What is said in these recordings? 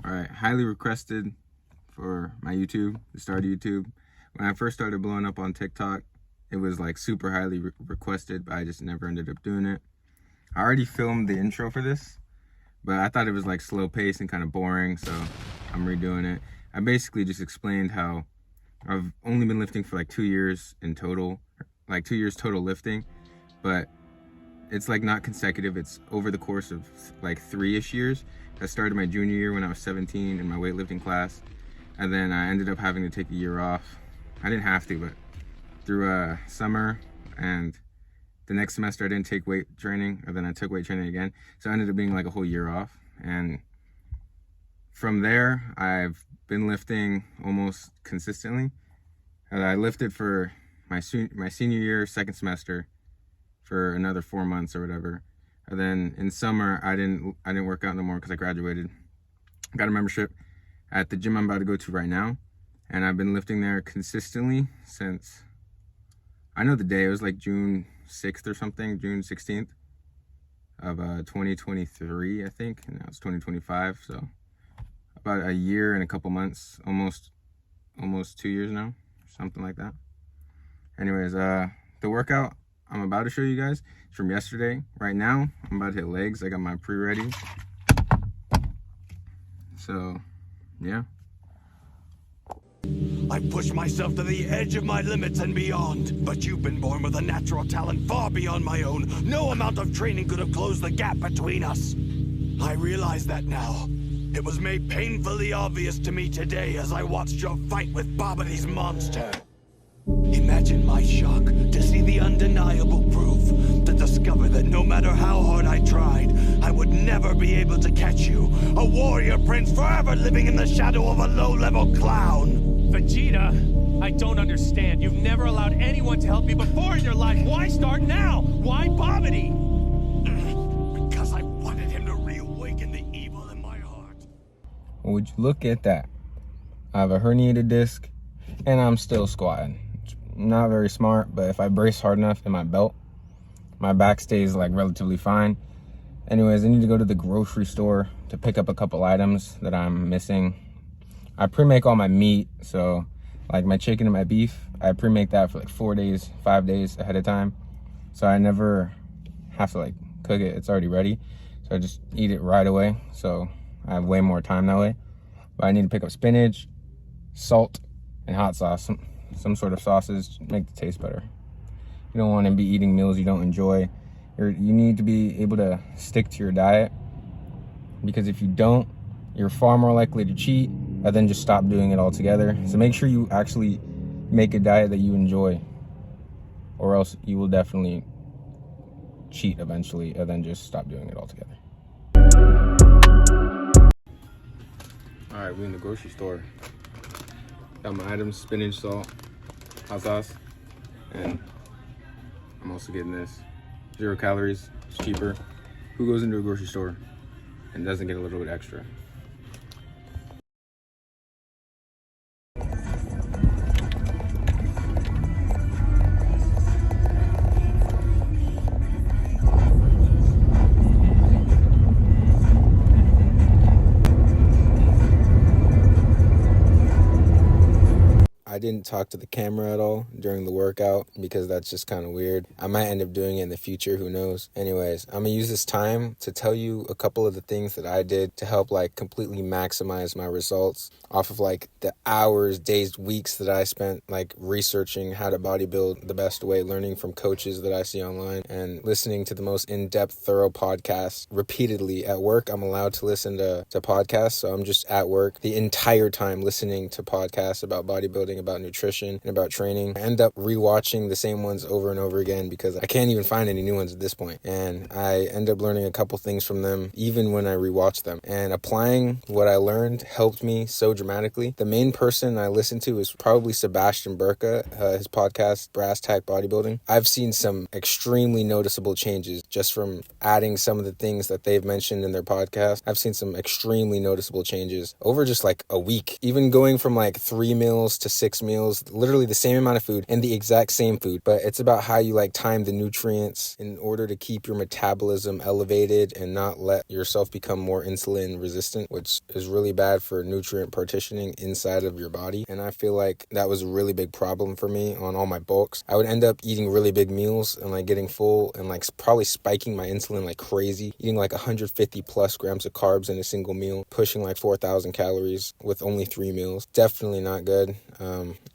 All right, highly requested for my YouTube, the start of YouTube. When I first started blowing up on TikTok, it was like super highly requested, but I just never ended up doing it. I already filmed the intro for this, but I thought it was like slow paced and kind of boring, so I'm redoing it. I basically just explained how I've only been lifting for like 2 years in total, like 2 years total lifting, but it's like not consecutive. It's over the course of like 3-ish years. I started my junior year when I was 17 in my weightlifting class, and then I ended up having to take a year off. I didn't have to, but through summer and the next semester I didn't take weight training, and then I took weight training again. So I ended up being like a whole year off. And from there, I've been lifting almost consistently. I lifted for my senior year, second semester, for another 4 months or whatever. And then in summer, I didn't work out no more because I graduated. I got a membership at the gym I'm about to go to right now. And I've been lifting there consistently since, I know the day, it was like June 6th or something, June 16th of 2023, I think. And now it's 2025, so about a year and a couple months, almost 2 years now, something like that. Anyways, the workout I'm about to show you guys is from yesterday. Right now, I'm about to hit legs. I got my pre-ready. So, yeah. I push myself to the edge of my limits and beyond, but you've been born with a natural talent far beyond my own. No amount of training could have closed the gap between us. I realize that now. It was made painfully obvious to me today as I watched your fight with Bodybuilding's monster. Imagine my shock to see the undeniable proof, to discover that no matter how hard I tried, I would never be able to catch you. A warrior prince forever living in the shadow of a low-level clown. Vegeta, I don't understand. You've never allowed anyone to help you before in your life. Why start now? Why Bobbity? Because I wanted him to reawaken the evil in my heart. Would you look at that? I have a herniated disc, and I'm still squatting. Not very smart, but if I brace hard enough in my belt, my back stays like relatively fine. Anyways, I need to go to the grocery store to pick up a couple items that I'm missing. I pre-make all my meat, so like my chicken and my beef, I pre-make that for like 4 days, 5 days ahead of time. So I never have to like cook it, it's already ready. So I just eat it right away, so I have way more time that way. But I need to pick up spinach, salt, and hot sauce. Some sort of sauces make the taste better. You don't want to be eating meals you don't enjoy. You need to be able to stick to your diet, because if you don't, you're far more likely to cheat and then just stop doing it altogether. So make sure you actually make a diet that you enjoy, or else you will definitely cheat eventually and then just stop doing it altogether. All right, we're in the grocery store. Got my items: spinach, salt, hot sauce, and I'm also getting this. 0 calories, it's cheaper. Who goes into a grocery store and doesn't get a little bit extra? I didn't talk to the camera at all during the workout because that's just kind of weird. I might end up doing it in the future, who knows. Anyways, I'm gonna use this time to tell you a couple of the things that I did to help like completely maximize my results off of like the hours, days, weeks that I spent like researching how to bodybuild the best way, learning from coaches that I see online, and listening to the most in-depth, thorough podcasts repeatedly. At work, I'm allowed to listen to podcasts, so I'm just at work the entire time listening to podcasts about bodybuilding, about nutrition, and about training. I end up rewatching the same ones over and over again because I can't even find any new ones at this point. And I end up learning a couple things from them even when I rewatch them. And applying what I learned helped me so dramatically. The main person I listened to is probably Sebastian Burka, his podcast, Brass Tack Bodybuilding. I've seen some extremely noticeable changes just from adding some of the things that they've mentioned in their podcast. I've seen some extremely noticeable changes over just like a week, even going from like 3 meals to 6 6 meals, literally the same amount of food and the exact same food. But it's about how you like time the nutrients in order to keep your metabolism elevated and not let yourself become more insulin resistant, which is really bad for nutrient partitioning inside of your body. And I feel like that was a really big problem for me on all my bulks. I would end up eating really big meals and like getting full and like probably spiking my insulin like crazy, eating like 150 plus grams of carbs in a single meal, pushing like 4,000 calories with only 3 meals. Definitely not good.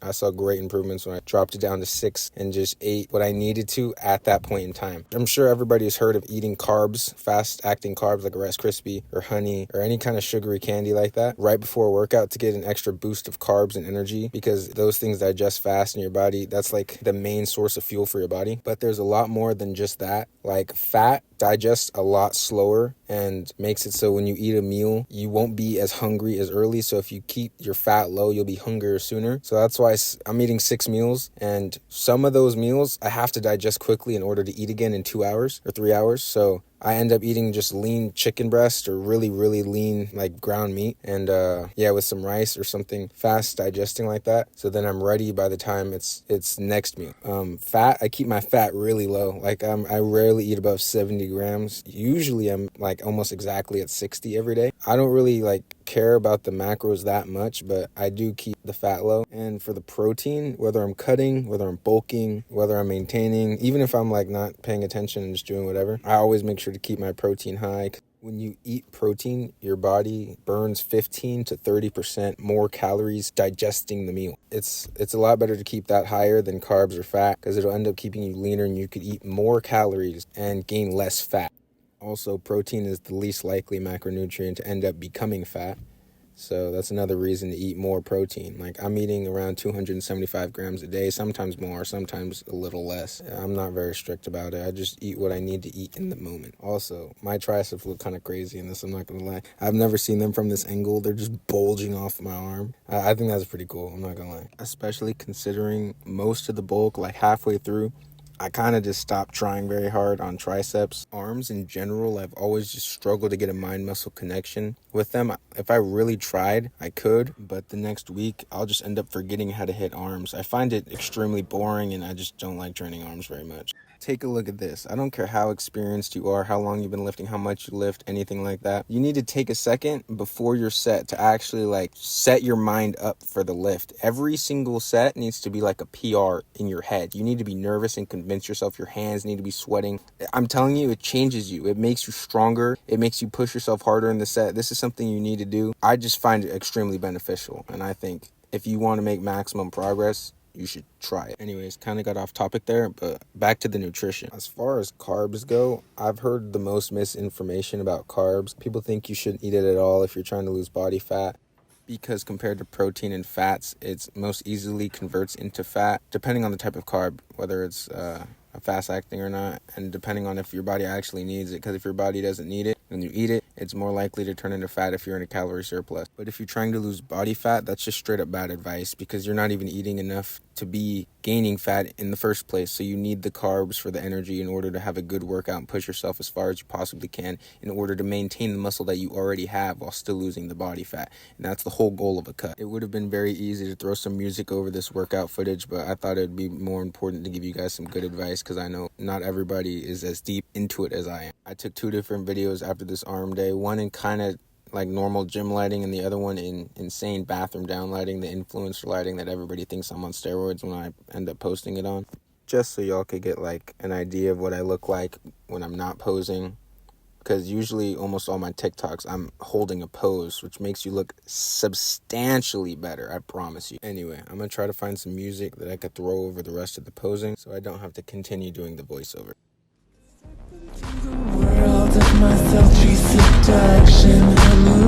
I saw great improvements when I dropped it down to 6 and just ate what I needed to at that point in time. I'm sure everybody has heard of eating carbs, fast acting carbs like a Rice Krispie or honey or any kind of sugary candy like that right before a workout to get an extra boost of carbs and energy, because those things digest fast in your body. That's like the main source of fuel for your body. But there's a lot more than just that. Like fat digests a lot slower and makes it so when you eat a meal, you won't be as hungry as early. So if you keep your fat low, you'll be hungrier sooner. So that's why I'm eating 6 meals, and some of those meals I have to digest quickly in order to eat again in 2 hours or 3 hours. So I end up eating just lean chicken breast or really, really lean like ground meat and with some rice or something fast digesting like that. So then I'm ready by the time it's next meal. Fat, I keep my fat really low. Like I rarely eat above 70 grams. Usually I'm like almost exactly at 60 every day. I don't really like care about the macros that much, but I do keep the fat low. And for the protein, whether I'm cutting, whether I'm bulking, whether I'm maintaining, even if I'm like not paying attention and just doing whatever, I always make sure to keep my protein high. When you eat protein, your body burns 15 to 30% more calories digesting the meal. It's a lot better to keep that higher than carbs or fat, because it'll end up keeping you leaner and you could eat more calories and gain less fat. Also, protein is the least likely macronutrient to end up becoming fat. So that's another reason to eat more protein. Like I'm eating around 275 grams a day, sometimes more, sometimes a little less. I'm not very strict about it. I just eat what I need to eat in the moment. Also, my triceps look kind of crazy in this, I'm not going to lie. I've never seen them from this angle. They're just bulging off my arm. I think that's pretty cool, I'm not going to lie. Especially considering most of the bulk, like halfway through, I kind of just stopped trying very hard on triceps. Arms in general, I've always just struggled to get a mind-muscle connection with them. If I really tried, I could, but the next week, I'll just end up forgetting how to hit arms. I find it extremely boring, and I just don't like training arms very much. Take a look at this. I don't care how experienced you are, how long you've been lifting, how much you lift, anything like that. You need to take a second before your set to actually like set your mind up for the lift. Every single set needs to be like a PR in your head. You need to be nervous and convince yourself. Your hands need to be sweating. I'm telling you, it changes you. It makes you stronger. It makes you push yourself harder in the set. This is something you need to do. I just find it extremely beneficial. And I think if you want to make maximum progress, you should try it. Anyways, kind of got off topic there, but back to the nutrition. As far as carbs go, I've heard the most misinformation about carbs. People think you shouldn't eat it at all if you're trying to lose body fat, because compared to protein and fats, it's most easily converts into fat, depending on the type of carb, whether it's a fast acting or not, and depending on if your body actually needs it, because if your body doesn't need it and you eat it, it's more likely to turn into fat if you're in a calorie surplus. But if you're trying to lose body fat, that's just straight up bad advice, because you're not even eating enough to be gaining fat in the first place. So you need the carbs for the energy in order to have a good workout and push yourself as far as you possibly can in order to maintain the muscle that you already have while still losing the body fat. And that's the whole goal of a cut. It would have been very easy to throw some music over this workout footage, but I thought it would be more important to give you guys some good advice, because I know not everybody is as deep into it as I am. I took 2 different videos after this arm day, one in kind of like normal gym lighting and the other one in insane bathroom down lighting, the influencer lighting that everybody thinks I'm on steroids when I end up posting it on. Just so y'all could get like an idea of what I look like when I'm not posing, because usually almost all my TikToks I'm holding a pose, which makes you look substantially better, I promise you. Anyway, I'm gonna try to find some music that I could throw over the rest of the posing so I don't have to continue doing the voiceover. World of myself, seduction.